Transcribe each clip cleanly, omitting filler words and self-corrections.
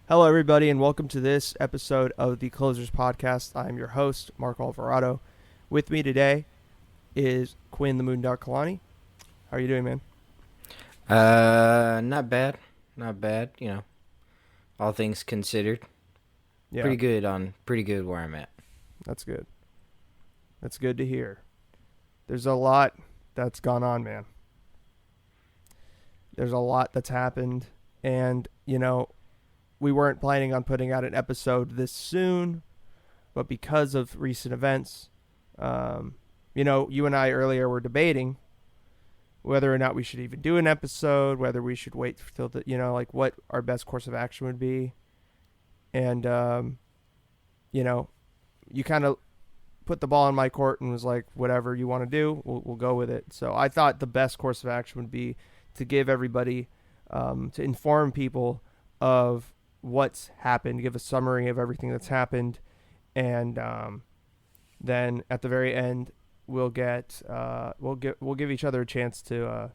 Hello, everybody, and welcome to this episode of the Closers Podcast. I'm your host, Mark Alvarado. With me today is Quinn the Moondog Kalani. How are you doing, man? Not bad. Not bad, all things considered. Yeah, Pretty good where I'm at. that's good. That's good to hear. There's a lot that's gone on, man. There's a lot that's happened, and, we weren't planning on putting out an episode this soon, but because of recent events, you and I earlier were debating whether or not we should even do an episode, whether we should wait till what our best course of action would be. And, you kind of put the ball in my court and was like, whatever you want to do, we'll go with it. So I thought the best course of action would be to give everybody, to inform people of what's happened, give a summary of everything that's happened. And, then at the very end, we'll give each other a chance to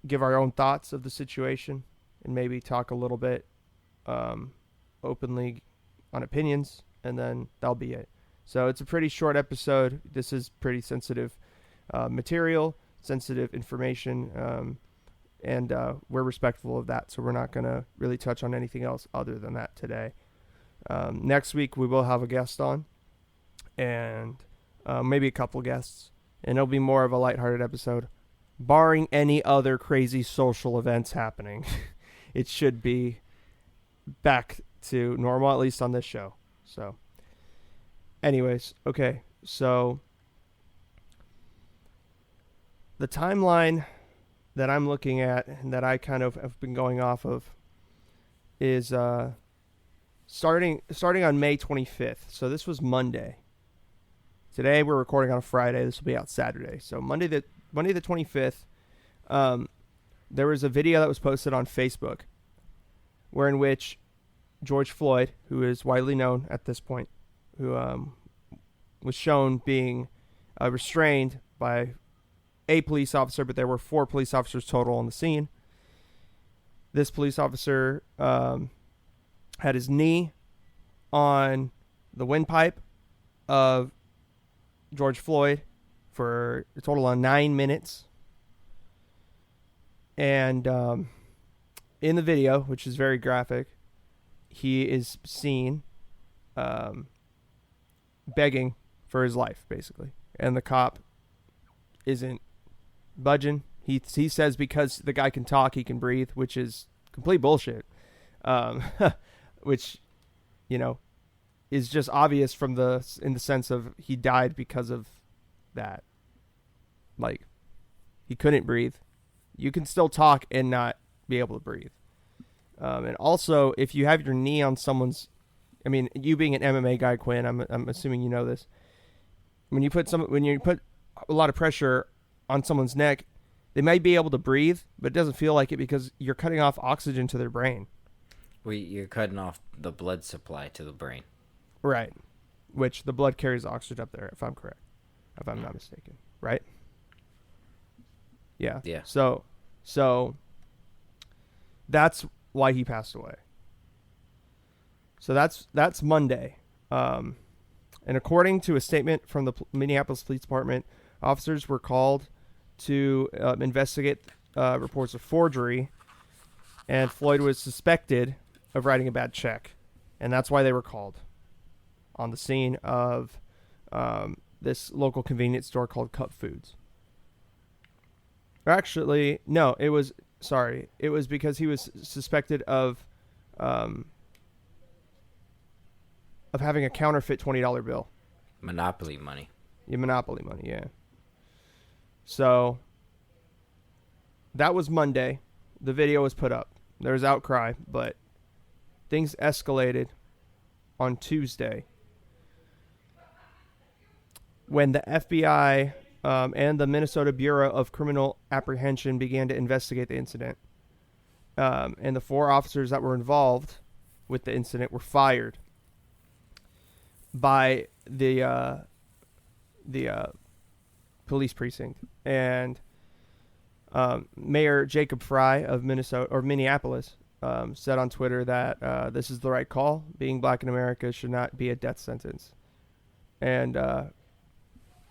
give our own thoughts of the situation and maybe talk a little bit openly on opinions, and then that'll be it. So it's a pretty short episode. This is pretty sensitive material, sensitive information, and we're respectful of that, so we're not going to really touch on anything else other than that today. Next week we will have a guest on, and maybe a couple guests, and it'll be more of a lighthearted episode, barring any other crazy social events happening. It should be back to normal, at least on this show. So, anyways, okay, so the timeline that I'm looking at and that I kind of have been going off of is starting on May 25th. So this was Monday. Today we're recording on a Friday. This will be out Saturday. So Monday the 25th, there was a video that was posted on Facebook, in which George Floyd, who is widely known at this point, who was shown being restrained by a police officer, but there were 4 police officers total on the scene. This police officer had his knee on the windpipe of George Floyd for a total of 9 minutes. And in the video, which is very graphic, he is seen begging for his life, basically. And the cop isn't budging. He says because the guy can talk, he can breathe, which is complete bullshit. Which, is just obvious in the sense of he died because of that. Like, he couldn't breathe. You can still talk and not be able to breathe. And also, if you have your knee on someone's, you being an MMA guy, Quinn, I'm assuming you know this. When you put a lot of pressure on someone's neck, they might be able to breathe, but it doesn't feel like it because you're cutting off oxygen to their brain. Well, you're cutting off the blood supply to the brain. Right. Which the blood carries oxygen up there, if I'm correct. If I'm not mistaken. Right? Yeah. Yeah. So that's why he passed away. So that's Monday. And according to a statement from the Minneapolis Police Department, officers were called to investigate reports of forgery, and Floyd was suspected of writing a bad check, and that's why they were called on the scene of this local convenience store called Cup Foods. Or actually, no, it was because he was suspected of having a counterfeit $20 bill. Monopoly money. Yeah, Monopoly money, yeah. So that was Monday. The video was put up. There was outcry, but things escalated on Tuesday when the FBI and the Minnesota Bureau of Criminal Apprehension began to investigate the incident. And the 4 officers that were involved with the incident were fired by the police precinct. And Mayor Jacob Frey of Minneapolis said on Twitter that this is the right call. Being black in America should not be a death sentence. And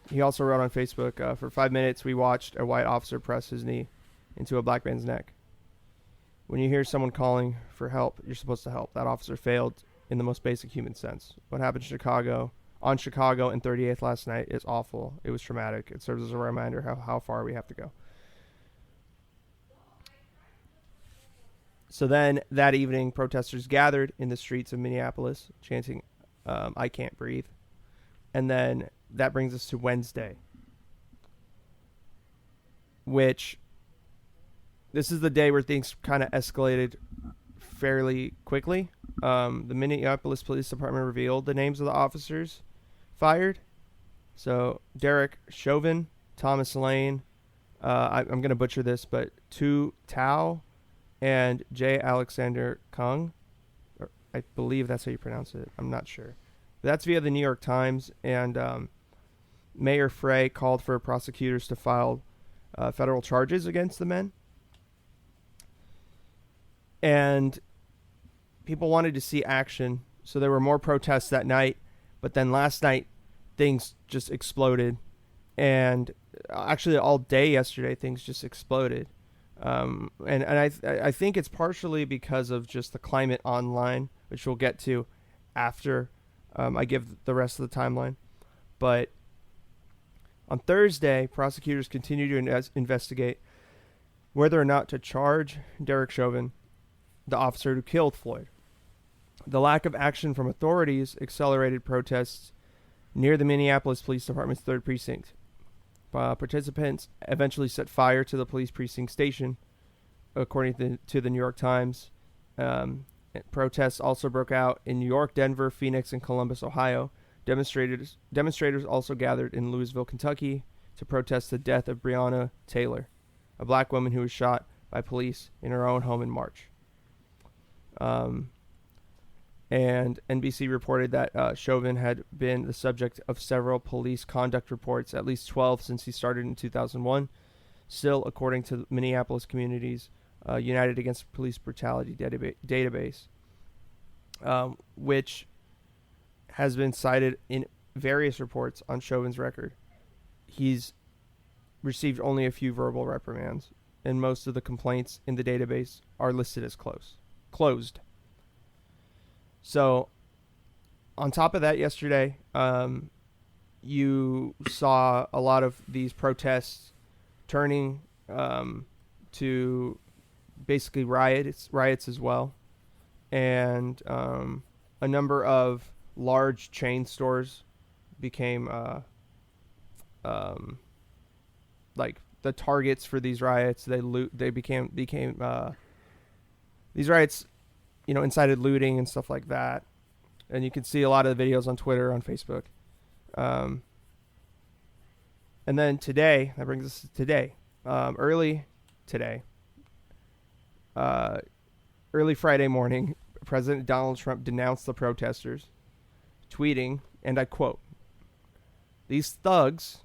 he also wrote on Facebook, for 5 minutes we watched a white officer press his knee into a black man's neck. When you hear someone calling for help, you're supposed to help. That officer failed in the most basic human sense. What happened in Chicago and 38th last night is awful. It was traumatic. It serves as a reminder how far we have to go. So then that evening, protesters gathered in the streets of Minneapolis, chanting, I can't breathe. And then that brings us to Wednesday, which this is the day where things kind of escalated fairly quickly. The Minneapolis Police Department revealed the names of the officers fired. So Derek Chauvin, Thomas Lane, I'm going to butcher this, but Tu Tao, and J. Alexander Kung. I believe that's how you pronounce it. I'm not sure. But that's via the New York Times, and Mayor Frey called for prosecutors to file federal charges against the men. And people wanted to see action, so there were more protests that night. But then last night, things just exploded. And actually all day yesterday, things just exploded. And I think it's partially because of just the climate online, which we'll get to after I give the rest of the timeline. But on Thursday, prosecutors continue to investigate whether or not to charge Derek Chauvin, the officer who killed Floyd. The lack of action from authorities accelerated protests near the Minneapolis Police Department's 3rd Precinct. Participants eventually set fire to the police precinct station, according to the New York Times. Protests also broke out in New York, Denver, Phoenix, and Columbus, Ohio. Demonstrators also gathered in Louisville, Kentucky, to protest the death of Breonna Taylor, a black woman who was shot by police in her own home in March. And NBC reported that Chauvin had been the subject of several police conduct reports, at least 12 since he started in 2001. Still, according to the Minneapolis Communities United Against Police Brutality database, which has been cited in various reports on Chauvin's record. He's received only a few verbal reprimands, and most of the complaints in the database are listed as closed. So, on top of that, yesterday, you saw a lot of these protests turning to basically riots as well, and a number of large chain stores became like the targets for these riots. They became these riots, incited looting and stuff like that. And you can see a lot of the videos on Twitter, on Facebook. And then today, that brings us to today. Early Friday morning, President Donald Trump denounced the protesters, tweeting, and I quote, "These thugs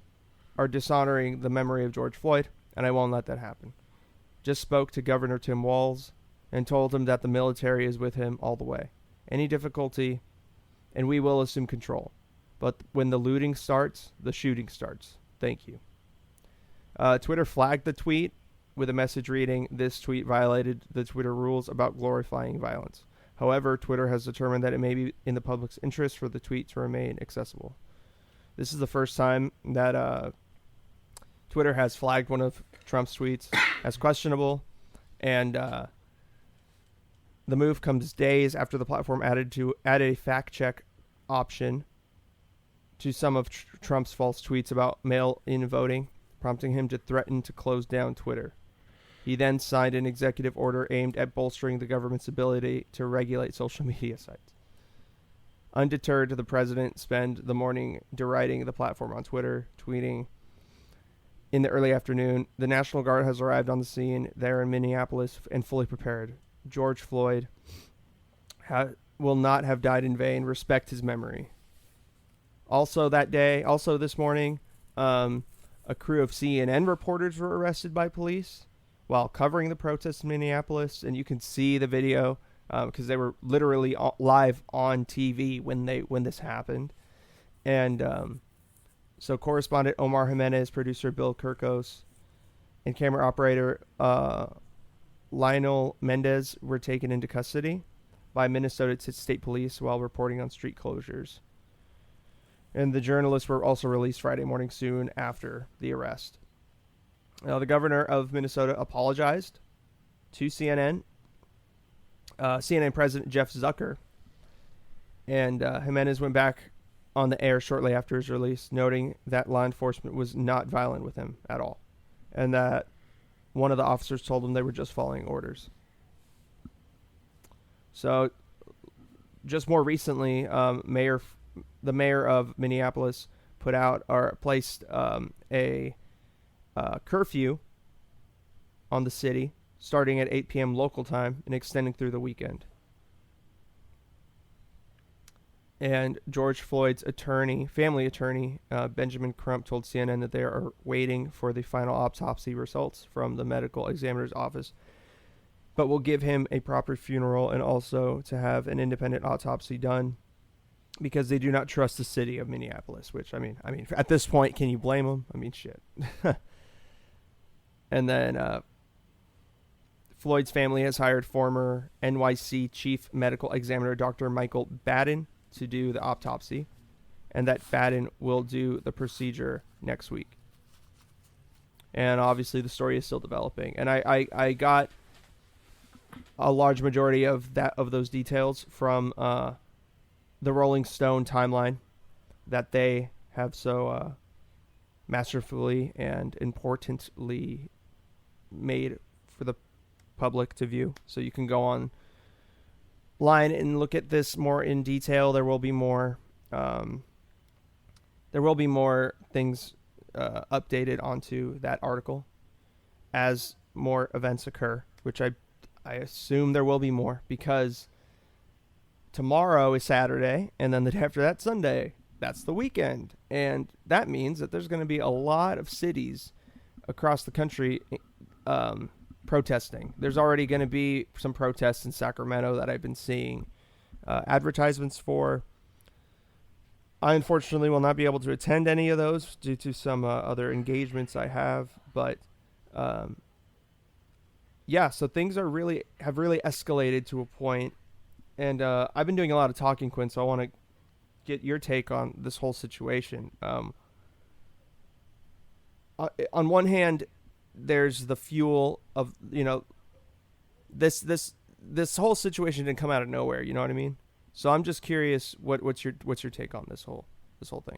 are dishonoring the memory of George Floyd, and I won't let that happen. Just spoke to Governor Tim Walz and told him that the military is with him all the way. Any difficulty, and we will assume control. But when the looting starts, the shooting starts. Thank you." Twitter flagged the tweet with a message reading, "This tweet violated the Twitter rules about glorifying violence. However, Twitter has determined that it may be in the public's interest for the tweet to remain accessible." This is the first time that Twitter has flagged one of Trump's tweets as questionable, and the move comes days after the platform added a fact check option to some of Trump's false tweets about mail-in voting, prompting him to threaten to close down Twitter. He then signed an executive order aimed at bolstering the government's ability to regulate social media sites. Undeterred, the president spent the morning deriding the platform on Twitter, tweeting, "In the early afternoon, the National Guard has arrived on the scene there in Minneapolis and fully prepared. George Floyd will not have died in vain. Respect his memory." Also this morning, a crew of CNN reporters were arrested by police while covering the protests in Minneapolis, and you can see the video because they were literally live on TV when this happened. And so correspondent Omar Jimenez, producer Bill Kirkos, and camera operator Lionel Mendez were taken into custody by Minnesota State Police while reporting on street closures. And the journalists were also released Friday morning soon after the arrest. Now, the governor of Minnesota apologized to CNN. CNN President Jeff Zucker. And Jimenez went back on the air shortly after his release, noting that law enforcement was not violent with him at all, and that one of the officers told him they were just following orders. So, just more recently, the mayor of Minneapolis placed a curfew on the city, starting at 8 p.m. local time and extending through the weekend. And George Floyd's family attorney, Benjamin Crump, told CNN that they are waiting for the final autopsy results from the medical examiner's office, but will give him a proper funeral and also to have an independent autopsy done because they do not trust the city of Minneapolis, which, I mean, at this point, can you blame them? I mean, shit. And then Floyd's family has hired former NYC chief medical examiner Dr. Michael Baden to do the autopsy, and that Baden will do the procedure next week. And obviously the story is still developing. And I got a large majority of those details from the Rolling Stone timeline that they have so masterfully and importantly made for the public to view. So you can go online and look at this more in detail. There will be more things updated onto that article as more events occur, which I assume there will be more, because tomorrow is Saturday, and then the day after that, Sunday. That's the weekend. And that means that there's going to be a lot of cities across the country protesting. There's already going to be some protests in Sacramento that I've been seeing advertisements for. I unfortunately will not be able to attend any of those due to some other engagements I have. But yeah, so things have really escalated to a point. And I've been doing a lot of talking, Quinn, so I want to get your take on this whole situation. On one hand, there's the fuel of, this whole situation didn't come out of nowhere. You know what I mean? So I'm just curious, what's your take on this whole thing?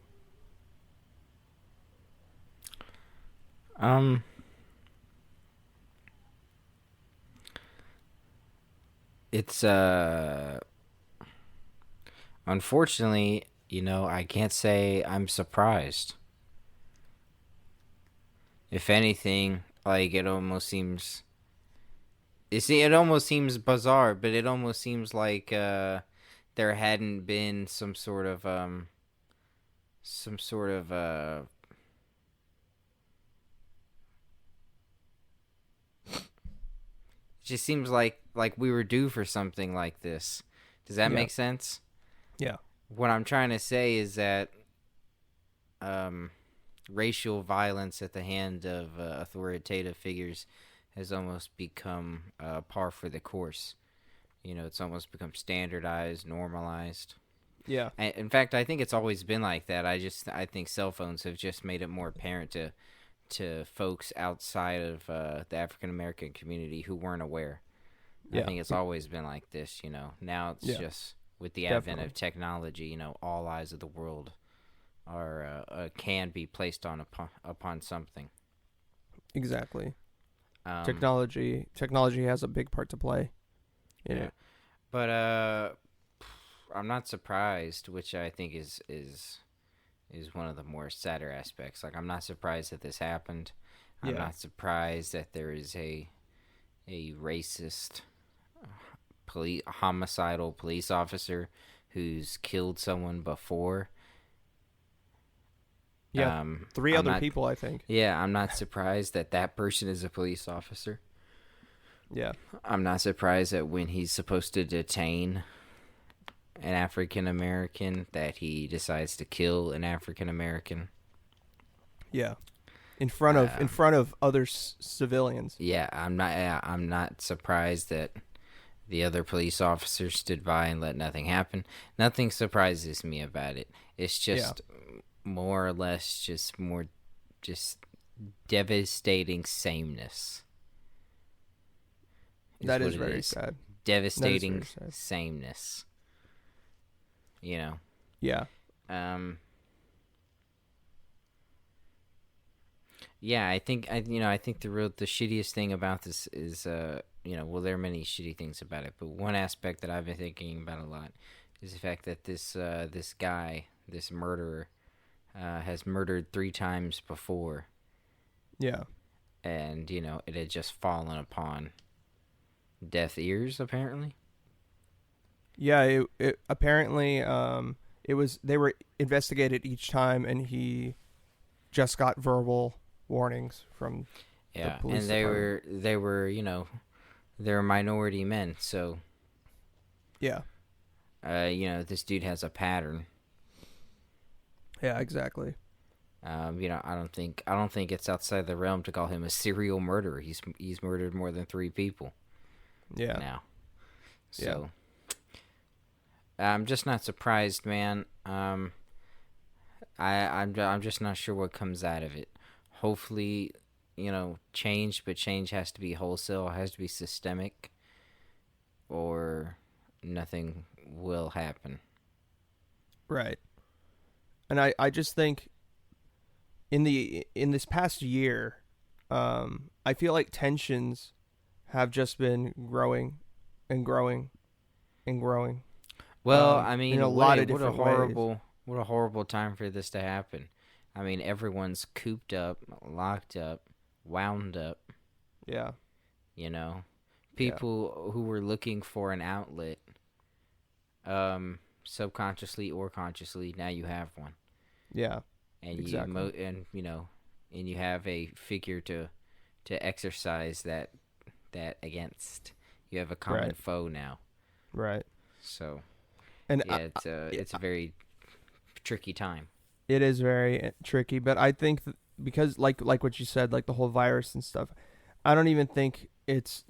It's unfortunately, I can't say I'm surprised. If anything, like, it almost seems bizarre, but it almost seems like there hadn't been some sort of it just seems like we were due for something like this. Does that make sense? Yeah. What I'm trying to say is that racial violence at the hand of authoritative figures has almost become par for the course. It's almost become standardized, normalized. Yeah. In fact, I think it's always been like that. I think cell phones have just made it more apparent to folks outside of the African American community who weren't aware. Yeah. I think it's always been like this. Now it's just with the advent of technology. All eyes of the world are can be placed upon something. Exactly. Technology has a big part to play in it. But I'm not surprised, which I think is one of the more sadder aspects. Like, I'm not surprised that this happened. I'm not surprised that there is a racist, homicidal police officer who's killed someone before. Yeah, 3 other people, I think. Yeah, I'm not surprised that person is a police officer. Yeah. I'm not surprised that when he's supposed to detain an African American, that he decides to kill an African American. Yeah. In front of other civilians. Yeah, I'm not surprised that the other police officers stood by and let nothing happen. Nothing surprises me about it. It's just more or less just devastating sameness. That is very sad. Devastating sameness. You know. Yeah. Yeah, I think the shittiest thing about this is well, there are many shitty things about it, but one aspect that I've been thinking about a lot is the fact that this guy, this murderer, has murdered 3 times before. Yeah. And it had just fallen upon deaf ears, apparently. Yeah, it apparently they were investigated each time, and he just got verbal warnings from the police and department. they were they're minority men, so yeah, this dude has a pattern. Yeah, exactly. I don't think it's outside the realm to call him a serial murderer. He's murdered more than 3 people. Yeah. Now, so I'm just not surprised, man. I'm just not sure what comes out of it. Hopefully, change, but change has to be wholesale, has to be systemic, or nothing will happen. Right. And I just think in this past year, I feel like tensions have just been growing and growing and growing. Well, I mean, in a lot of different ways. What a horrible time for this to happen. I mean, everyone's cooped up, locked up, wound up. Yeah. People who were looking for an outlet, subconsciously or consciously, now you have one. Yeah. And exactly. and you have a figure to exercise that against. You have a common foe now. Right. So, and it's a very tricky time. It is very tricky, but I think because like what you said, like the whole virus and stuff, I don't even think it's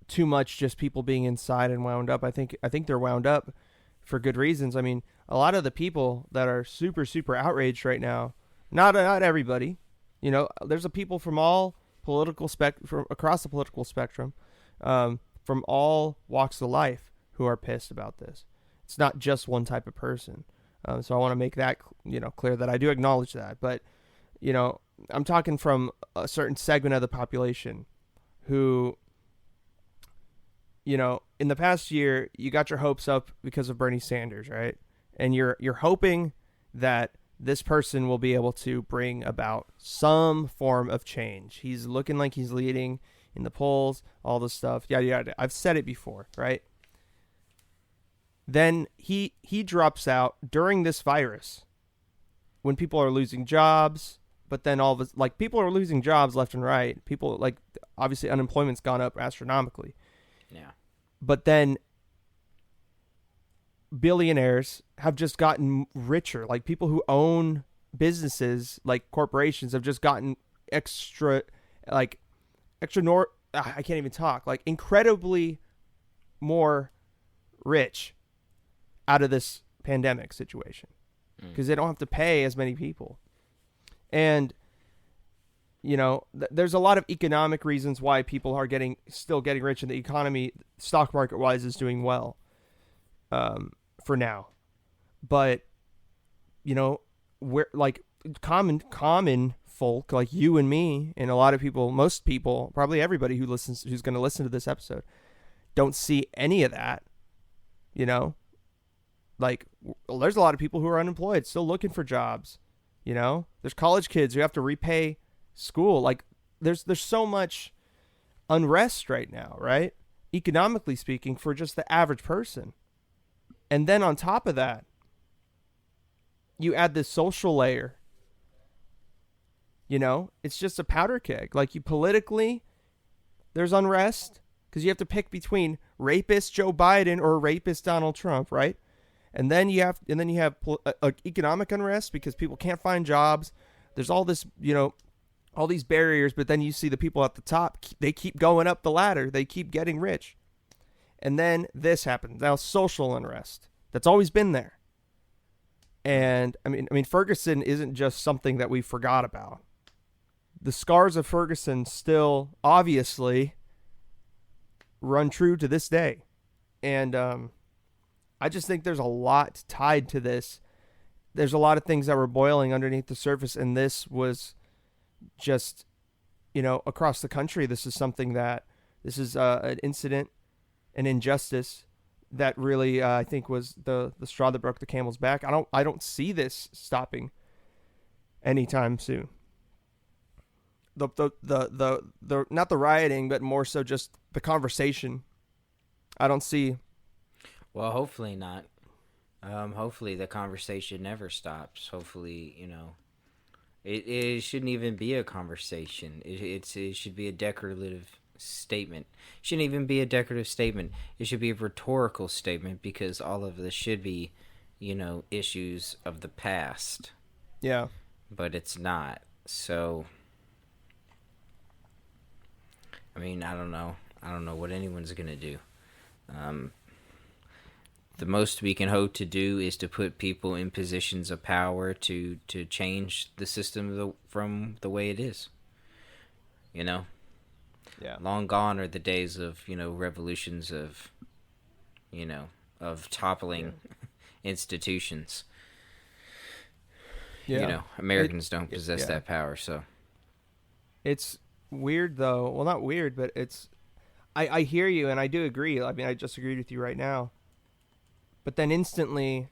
too much just people being inside and wound up. I think they're wound up for good reasons. I mean, a lot of the people that are super super outraged right now, not everybody, there's a people from all from across the political spectrum, from all walks of life who are pissed about this. It's not just one type of person. So I want to make that clear that I do acknowledge that. But I'm talking from a certain segment of the population who, in the past year, you got your hopes up because of Bernie Sanders, right? And you're hoping that this person will be able to bring about some form of change. He's looking like he's leading in the polls, all this stuff. Yada yada. I've said it before, right? Then he drops out during this virus when people are losing jobs, but then all of us, like, people are losing jobs left and right. People, like, obviously unemployment's gone up astronomically. Yeah. But then billionaires have just gotten richer. Like, people who own businesses, like corporations, have just gotten I can't even talk, like incredibly more rich out of this pandemic situation because they don't have to pay as many people. And there's a lot of economic reasons why people are still getting rich, and the economy, stock market wise, is doing well for now. But we're like common folk like you and me, and a lot of people, most people, probably everybody who's going to listen to this episode, don't see any of that. Like, there's a lot of people who are unemployed, still looking for jobs. There's college kids who have to repay school. Like, there's so much unrest right now, right? Economically speaking, for just the average person. And then on top of that, you add this social layer. It's just a powder keg. Like, you politically, there's unrest because you have to pick between rapist Joe Biden or rapist Donald Trump, right? And then you have economic unrest because people can't find jobs. There's all this, all these barriers, but then you see the people at the top, they keep going up the ladder. They keep getting rich. And then this happens. Now social unrest. That's always been there. And I mean Ferguson isn't just something that we forgot about. The scars of Ferguson still obviously run true to this day. And I just think there's a lot tied to this. There's a lot of things that were boiling underneath the surface, and this was just, across the country. This is an incident, an injustice that really, I think, was the straw that broke the camel's back. I don't see this stopping anytime soon. The not the rioting, but more so just the conversation. I don't see. Well, hopefully not. Hopefully the conversation never stops. Hopefully, it shouldn't even be a conversation. It should be a decorative statement. It shouldn't even be a decorative statement. It should be a rhetorical statement, because all of this should be, issues of the past. Yeah. But it's not. So, I don't know. I don't know what anyone's going to do. The most we can hope to do is to put people in positions of power to change the system from the way it is. Yeah. Long gone are the days of, revolutions of, of toppling institutions. Yeah. Americans don't possess that power, so. It's weird, though. Well, not weird, but it's... I hear you, and I do agree. I just agreed with you right now. But then instantly,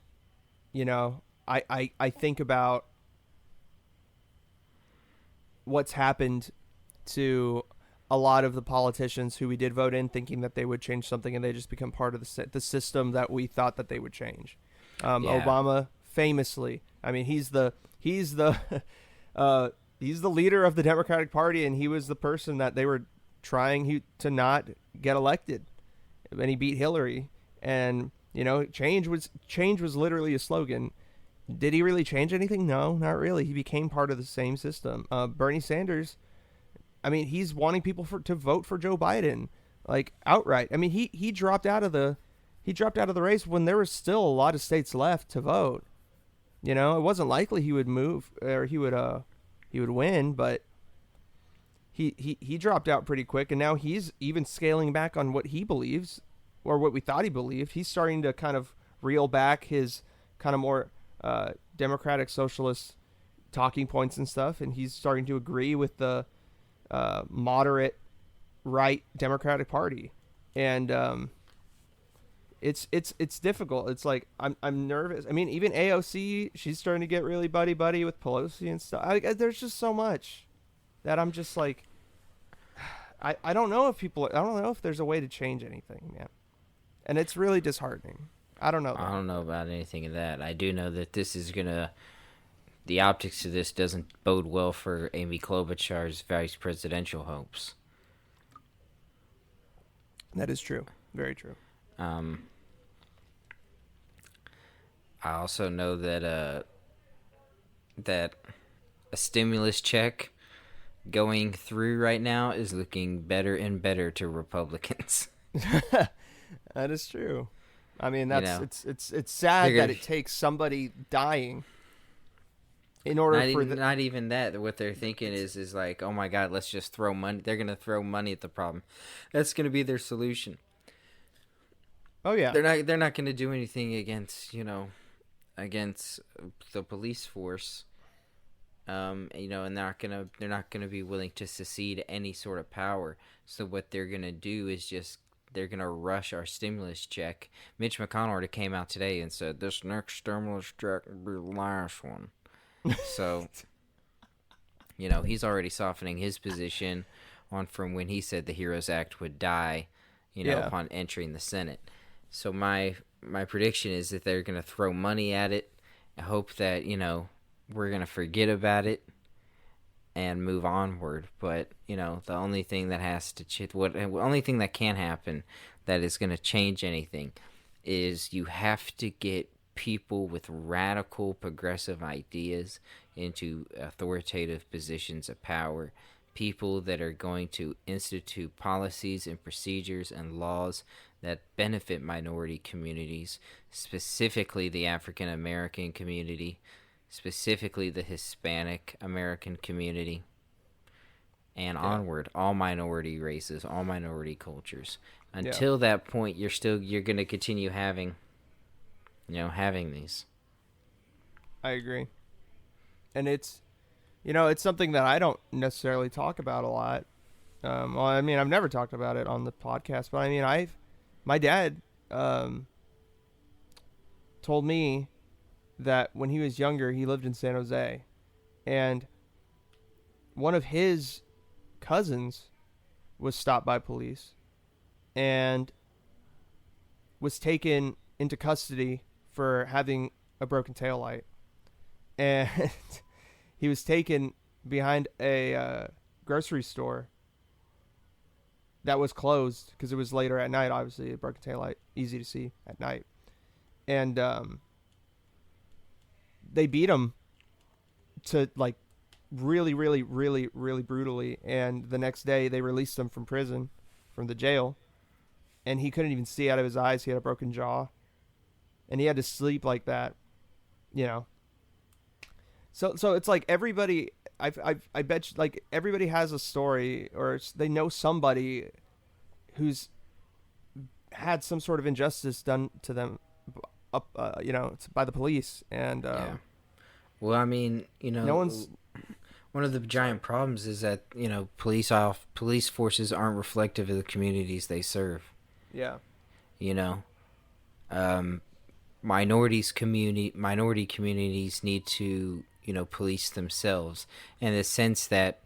I think about what's happened to a lot of the politicians who we did vote in, thinking that they would change something, and they just become part of the system that we thought that they would change. Obama, famously, he's the he's the leader of the Democratic Party, and he was the person that they were trying to not get elected, and he beat Hillary. And change was literally a slogan. Did he really change anything? No, not really. He became part of the same system. Bernie Sanders, he's wanting people to vote for Joe Biden, like, outright. He dropped out of the race when there was still a lot of states left to vote. It wasn't likely he would move or he would win, but he dropped out pretty quick, and now he's even scaling back on what he believes, or what we thought he believed. He's starting to kind of reel back his kind of more democratic socialist talking points and stuff, and he's starting to agree with the moderate right Democratic Party. And it's difficult. It's like I'm nervous. Even AOC, she's starting to get really buddy with Pelosi and stuff. There's just so much that I'm just like, I don't know if there's a way to change anything, man. And it's really disheartening. I don't know. I don't know about anything of that. I do know that this is the optics of this doesn't bode well for Amy Klobuchar's vice presidential hopes. That is true. Very true. I also know that that a stimulus check going through right now is looking better and better to Republicans. That is true. It's sad that it takes somebody dying in order not even that. What they're thinking is like, oh my God, let's just throw money. They're gonna throw money at the problem. That's gonna be their solution. Oh yeah. They're not gonna do anything against the police force. And they're not gonna be willing to secede any sort of power. So what they're gonna do is they're going to rush our stimulus check. Mitch McConnell already came out today and said, this next stimulus check will be the last one. So, he's already softening his position on from when he said the HEROES Act would die, upon entering the Senate. So my prediction is that they're going to throw money at it. I hope that, we're going to forget about it. and move onward. But the only thing that has to only thing that can happen that is going to change anything is you have to get people with radical progressive ideas into authoritative positions of power, people that are going to institute policies and procedures and laws that benefit minority communities, specifically the African American community, specifically the Hispanic American community, and onward, all minority races, all minority cultures. Until that point, you're going to continue having these. I agree. And it's something that I don't necessarily talk about a lot. Well, I mean, I've never talked about it on the podcast, but I mean, my dad told me that when he was younger, he lived in San Jose, and one of his cousins was stopped by police and was taken into custody for having a broken taillight. And he was taken behind a grocery store that was closed because it was later at night. Obviously, a broken taillight, easy to see at night. And they beat him to like really, really, really, really brutally. And the next day, they released him from prison, from the jail. And he couldn't even see out of his eyes. He had a broken jaw. And he had to sleep like that, So it's like everybody, I bet you, like everybody has a story, or they know somebody who's had some sort of injustice done to them, by the police. And well, I mean, no one's. One of the giant problems is that police forces aren't reflective of the communities they serve. Yeah. Minority communities need to police themselves, in the sense that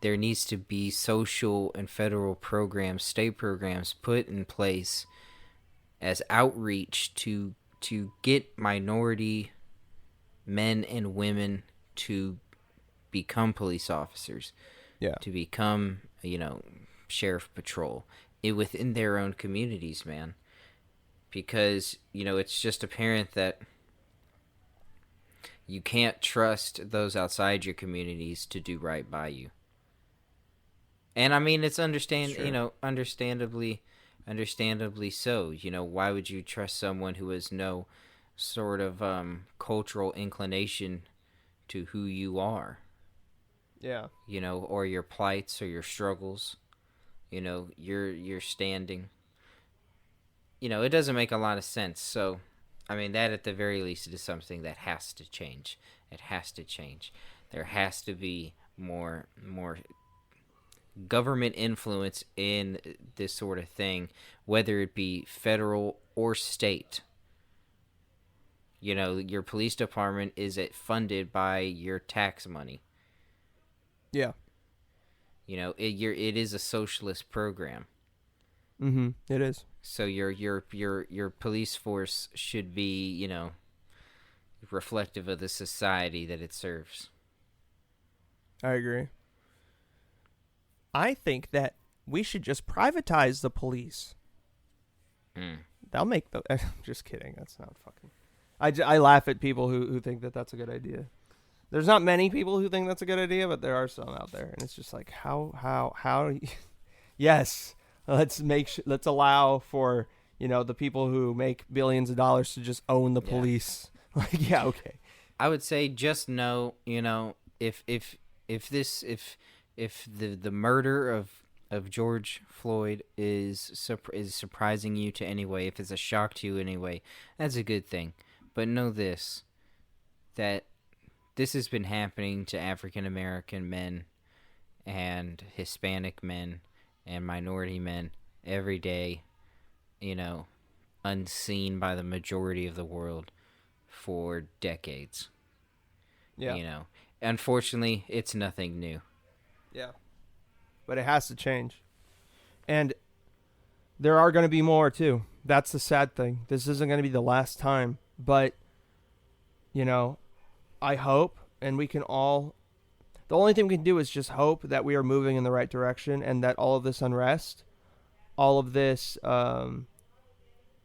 there needs to be social and federal programs, state programs put in place as outreach to get minority men and women to become police officers, to become sheriff patrol within their own communities, man. Because it's just apparent that you can't trust those outside your communities to do right by you. And I mean, it's understandably so. Why would you trust someone who has no sort of cultural inclination to who you are? Yeah. Or your plights or your struggles, your standing. It doesn't make a lot of sense. So, I mean, that at the very least is something that has to change. It has to change. There has to be more government influence in this sort of thing, whether it be federal or state. Your police department is funded by your tax money. Yeah. It is a socialist program. Mm-hmm. It is. So your police force should be, reflective of the society that it serves. I agree. I think that we should just privatize the police. They'll make the... Just kidding. That's not fucking... I laugh at people who think that that's a good idea. There's not many people who think that's a good idea, but there are some out there. And it's just like, how... Yes, let's allow for, the people who make billions of dollars to just own the police. Like, yeah, okay. I would say just know, if the murder of George Floyd is surprising you to any way, if it's a shock to you anyway, that's a good thing. But know this, that this has been happening to African American men and Hispanic men and minority men every day, unseen by the majority of the world for decades. Yeah. Unfortunately, it's nothing new. Yeah. But it has to change. And there are going to be more, too. That's the sad thing. This isn't going to be the last time. But, I hope, and we can all... the only thing we can do is just hope that we are moving in the right direction, and that all of this unrest, all of this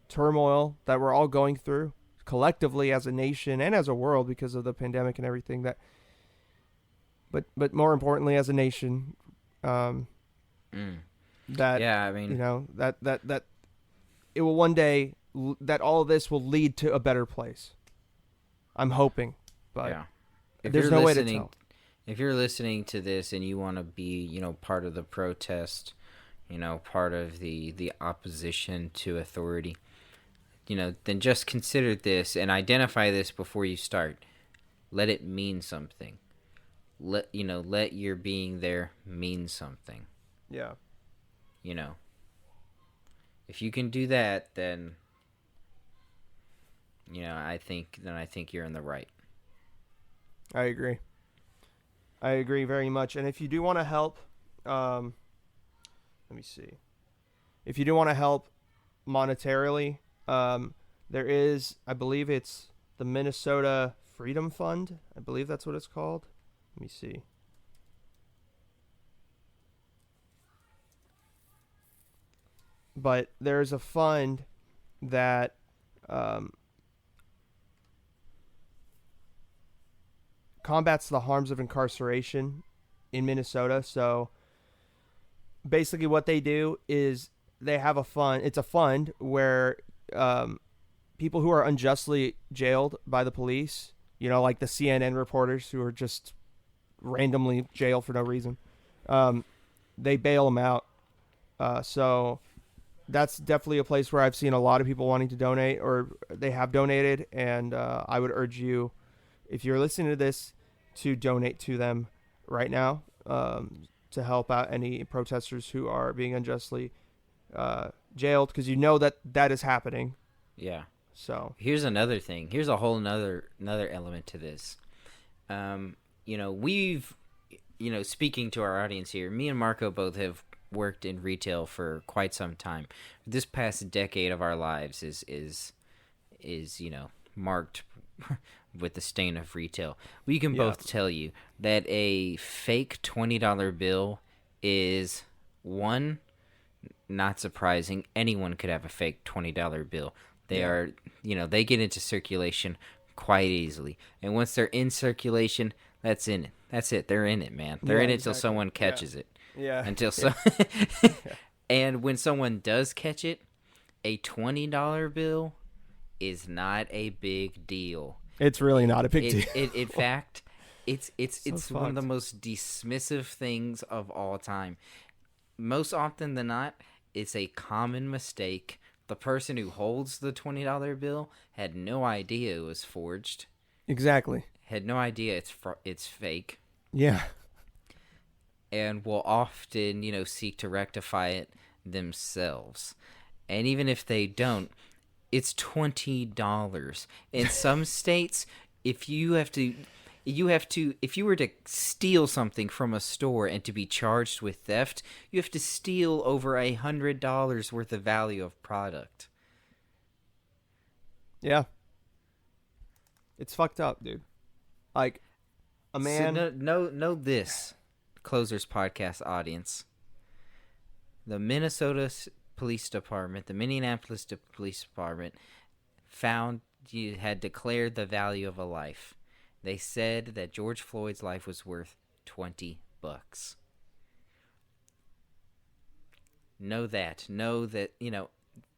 turmoil that we're all going through collectively as a nation and as a world because of the pandemic and everything, that but more importantly as a nation, that Yeah, I mean, you know, that it will one day, that all of this will lead to a better place. I'm hoping, but yeah. there's no way to tell. If you're listening to this and you want to be, part of the protest, part of the opposition to authority, then just consider this and identify this before you start. Let it mean something. Let your being there mean something. Yeah. If you can do that, then I think you're in the right. I agree very much. And if you do want to help, let me see. If you do want to help monetarily, there is, I believe it's the Minnesota Freedom Fund. I believe that's what it's called. Let me see. But there's a fund that combats the harms of incarceration in Minnesota. So basically what they do is they have a fund. It's a fund where people who are unjustly jailed by the police, like the CNN reporters who are just randomly jailed for no reason, they bail them out. So that's definitely a place where I've seen a lot of people wanting to donate, or they have donated, and I would urge you, if you're listening to this, to donate to them right now, to help out any protesters who are being unjustly jailed, because that is happening. Yeah. So here's another thing. Here's a whole another element to this. We've, speaking to our audience here, me and Marco both have worked in retail for quite some time. This past decade of our lives is marked with the stain of retail. We can both tell you that a fake $20 bill is, one, not surprising. Anyone could have a fake $20 bill. They are, they get into circulation quite easily. And once they're in circulation, that's in it. That's it. They're in it, man. They're in it until someone catches it. Yeah. And when someone does catch it, a $20 bill is not a big deal. It's really not a big deal. In fact, it's So one of the most dismissive things of all time. Most often than not, it's a common mistake. The person who holds the $20 bill had no idea it was forged. Exactly. Had no idea it's fake. Yeah. And will often, seek to rectify it themselves. And even if they don't, it's $20. In some states, if you were to steal something from a store and to be charged with theft, you have to steal over $100 worth of value of product. Yeah. It's fucked up, dude. Like, a man... So know this, Closers Podcast audience. The Minnesota Police Department, the Minneapolis Police Department, found you had declared the value of a life. They said that George Floyd's life was worth $20. Know that. Know that,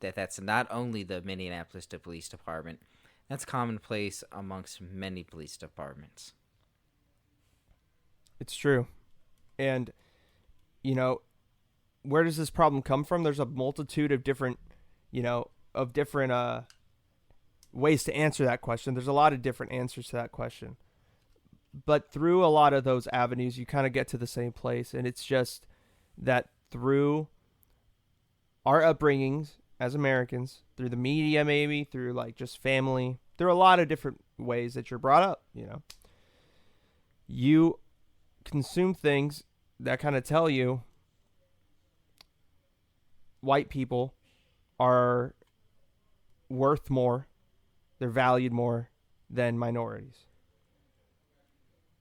that's not only the Minneapolis Police Department. That's commonplace amongst many police departments. It's true. And, where does this problem come from? There's a multitude of different, ways to answer that question. There's a lot of different answers to that question. But through a lot of those avenues, you kind of get to the same place. And it's just that through our upbringings as Americans, through the media maybe, through like just family, there are a lot of different ways that you're brought up, You consume things that kind of tell you white people are worth more, they're valued more than minorities.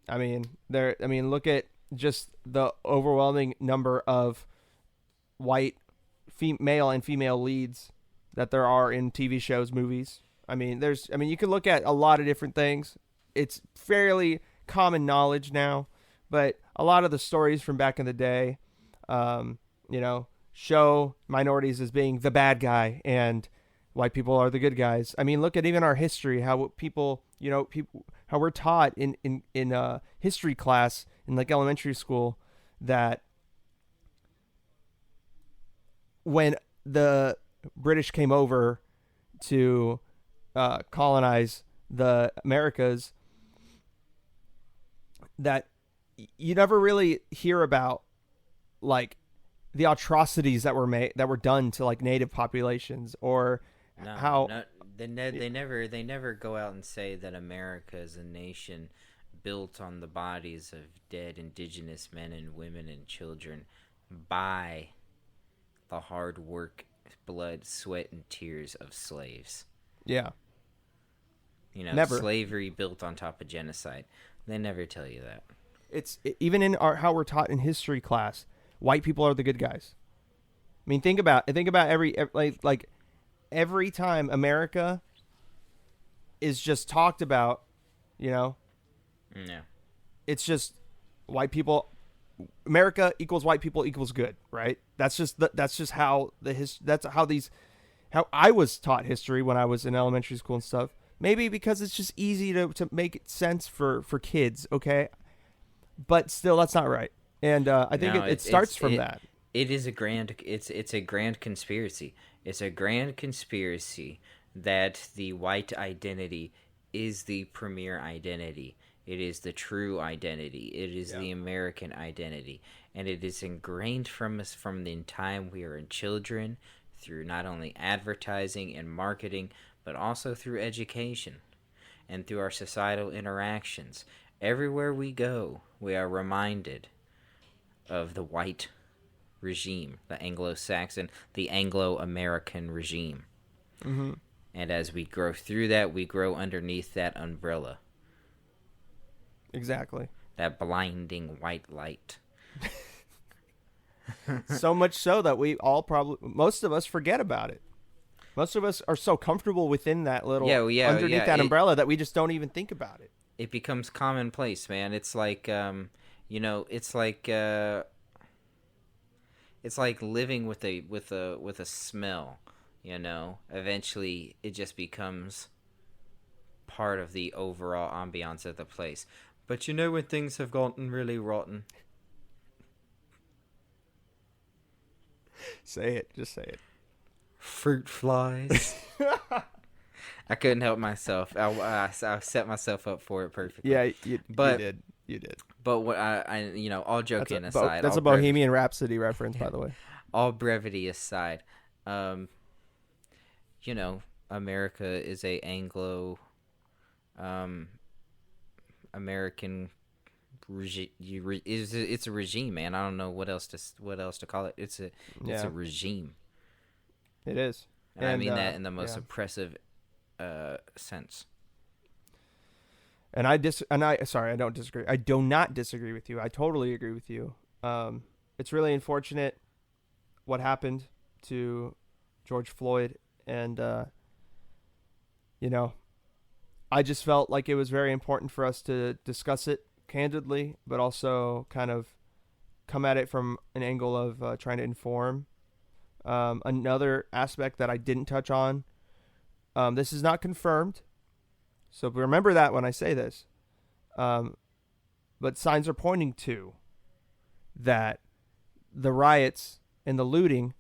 I mean, look at just the overwhelming number of white male and female leads that there are in TV shows, movies. You can look at a lot of different things. It's fairly common knowledge now, but a lot of the stories from back in the day, show minorities as being the bad guy and white people are the good guys. I mean, look at even our history, how people, how we're taught in history class in like elementary school that when the British came over to colonize the Americas, that you never really hear about like the atrocities that were done to like native populations or they never go out and say that America is a nation built on the bodies of dead indigenous men and women and children by the hard work, blood, sweat, and tears of slaves. Yeah. Never. Slavery built on top of genocide. They never tell you that. Even in how we're taught in history class, white people are the good guys. I mean, think about every time America is just talked about, Yeah. It's just white people. America equals white people equals good, right? That's just how how I was taught history when I was in elementary school and stuff. Maybe because it's just easy to make sense for kids, okay? But still, that's not right. And I think it starts from that. It is a grand. It's a grand conspiracy. It's a grand conspiracy that the white identity is the premier identity. It is the true identity. It is the American identity, and it is ingrained from us from the time we are in children, through not only advertising and marketing, but also through education and through our societal interactions. Everywhere we go, we are reminded of the white regime, the Anglo-Saxon, the Anglo-American regime. Mm-hmm. And as we grow through that, we grow underneath that umbrella. Exactly. That blinding white light. So much so that most of us forget about it. Most of us are so comfortable within that little underneath that umbrella that we just don't even think about it. It becomes commonplace, man. It's like it's like living with a smell, Eventually it just becomes part of the overall ambiance of the place. But when things have gotten really rotten. Say it. Just say it. Fruit flies. I couldn't help myself. I set myself up for it perfectly. Yeah, you did. You did. But what all joking aside, that's a Bohemian Rhapsody reference, by the way. All brevity aside, America is a Anglo, American regime. It's a regime, man. I don't know what else to call it. It's a regime. It is, and I mean that in the most oppressive sense. And I don't disagree. I do not disagree with you. I totally agree with you. It's really unfortunate what happened to George Floyd, and I just felt like it was very important for us to discuss it candidly, but also kind of come at it from an angle of trying to inform. Another aspect that I didn't touch on, this is not confirmed, so remember that when I say this, but signs are pointing to that the riots and the looting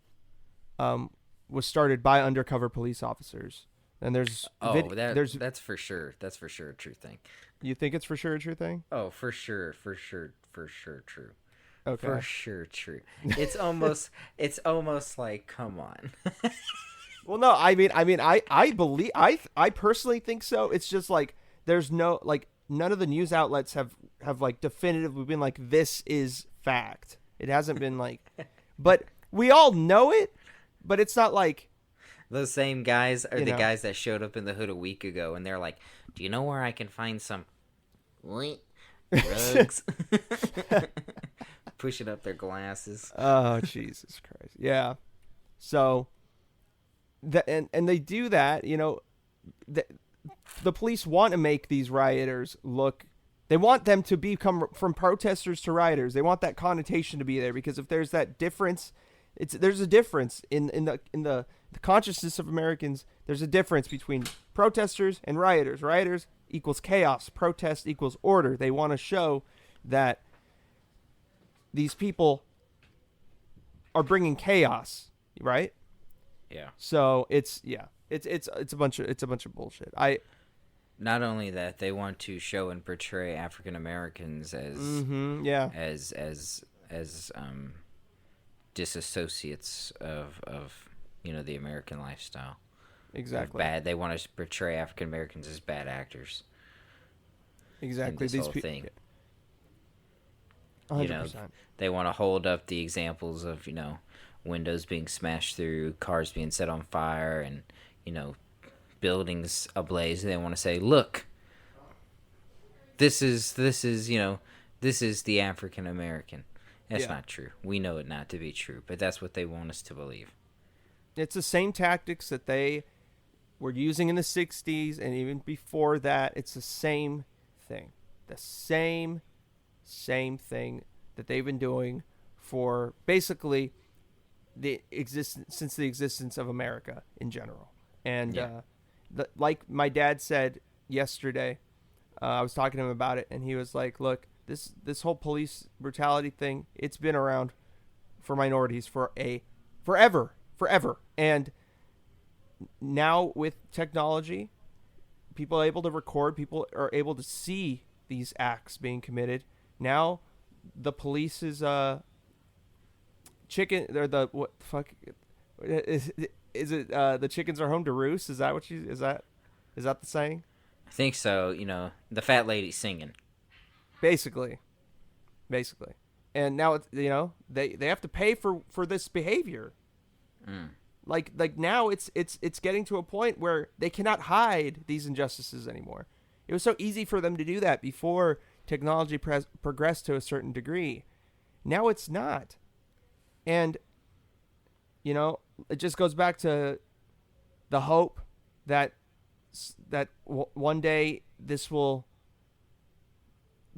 was started by undercover police officers. And there's that's for sure. That's for sure a true thing. You think it's for sure a true thing? Oh, for sure true. Okay. For sure true. It's almost like, come on. Well, no, I believe I personally think so. It's just like there's no none of the news outlets have like definitively been like this is fact. It hasn't been like, but we all know it. But it's not like those same guys are the guys that showed up in the hood a week ago, and they're like, "Do you know where I can find some Drugs. Pushing up their glasses. Oh, Jesus Christ. Yeah. So, and they do that, the police want to make these rioters look, they want them to become from protesters to rioters. They want that connotation to be there, because if there's that difference, there's a difference in the consciousness of Americans. There's a difference between protesters and rioters. Rioters equals chaos. Protest equals order. They want to show that these people are bringing chaos, right? Yeah. So it's a bunch of bullshit. Not only that, they want to show and portray African Americans as disassociates of the American lifestyle. Exactly. Bad. They want to portray African Americans as bad actors. Exactly. These whole thing. 100%. They want to hold up the examples of windows being smashed through, cars being set on fire, and buildings ablaze. They want to say, look, this is the African American. That's not true. We know it not to be true, but that's what they want us to believe. It's the same tactics that they were using in the 60s and even before that. It's the same thing. The same thing that they've been doing for basically since the existence of America in general. And like my dad said yesterday, I was talking to him about it, and he was like, look, this whole police brutality thing, it's been around for minorities for forever. And now with technology, people are able to record, people are able to see these acts being committed. Now the police is chicken, they're the what the fuck is it the chickens are home to roost? Is that is that the saying? I think so. The fat lady singing. Basically. And now it's, they have to pay for this behavior. Like now it's getting to a point where they cannot hide these injustices anymore. It was so easy for them to do that before technology progressed to a certain degree. Now it's not. And it just goes back to the hope that one day this will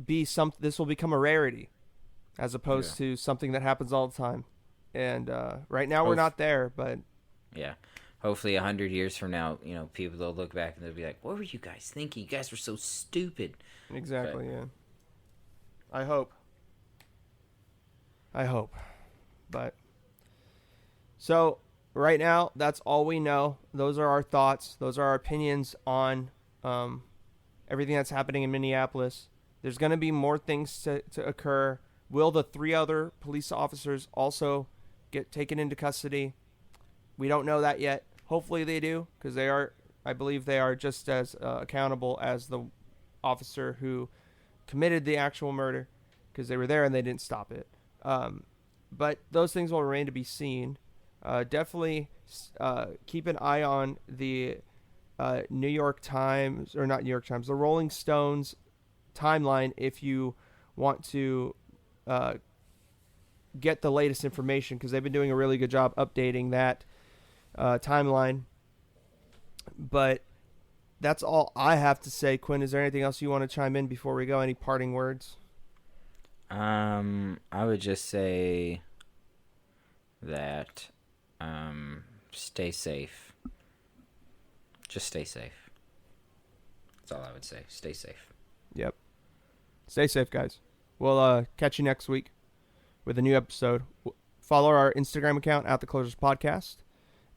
become a rarity, as opposed to something that happens all the time. And right now we're not there, but yeah, hopefully 100 years from now, people will look back and they'll be like, "What were you guys thinking? You guys were so stupid." Exactly. But, yeah. I hope. But so right now, that's all we know. Those are our thoughts. Those are our opinions on everything that's happening in Minneapolis. There's going to be more things to occur. Will the 3 other police officers also get taken into custody? We don't know that yet. Hopefully they do, because I believe they are just as accountable as the officer who committed the actual murder, because they were there and they didn't stop it. But those things will remain to be seen. Definitely keep an eye on the New York Times, or not New York Times, the Rolling Stones timeline if you want to get the latest information, because they've been doing a really good job updating that timeline. But that's all I have to say. Quinn, is there anything else you want to chime in before we go? Any parting words? I would just say that stay safe. Just stay safe. That's all I would say. Stay safe. Yep. Stay safe, guys. We'll catch you next week with a new episode. Follow our Instagram account at The Closers Podcast,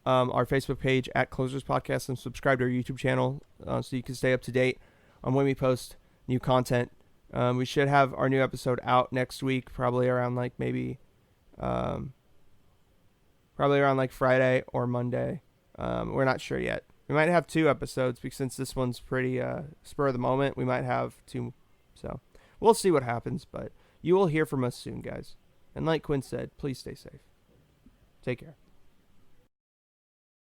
our Facebook page at Closers Podcast, and subscribe to our YouTube channel so you can stay up to date on when we post new content. We should have our new episode out next week, probably around Friday or Monday. We're not sure yet. We might have 2 episodes, because since this one's pretty spur of the moment, we might have 2. So we'll see what happens, but you will hear from us soon, guys. And like Quinn said, please stay safe. Take care.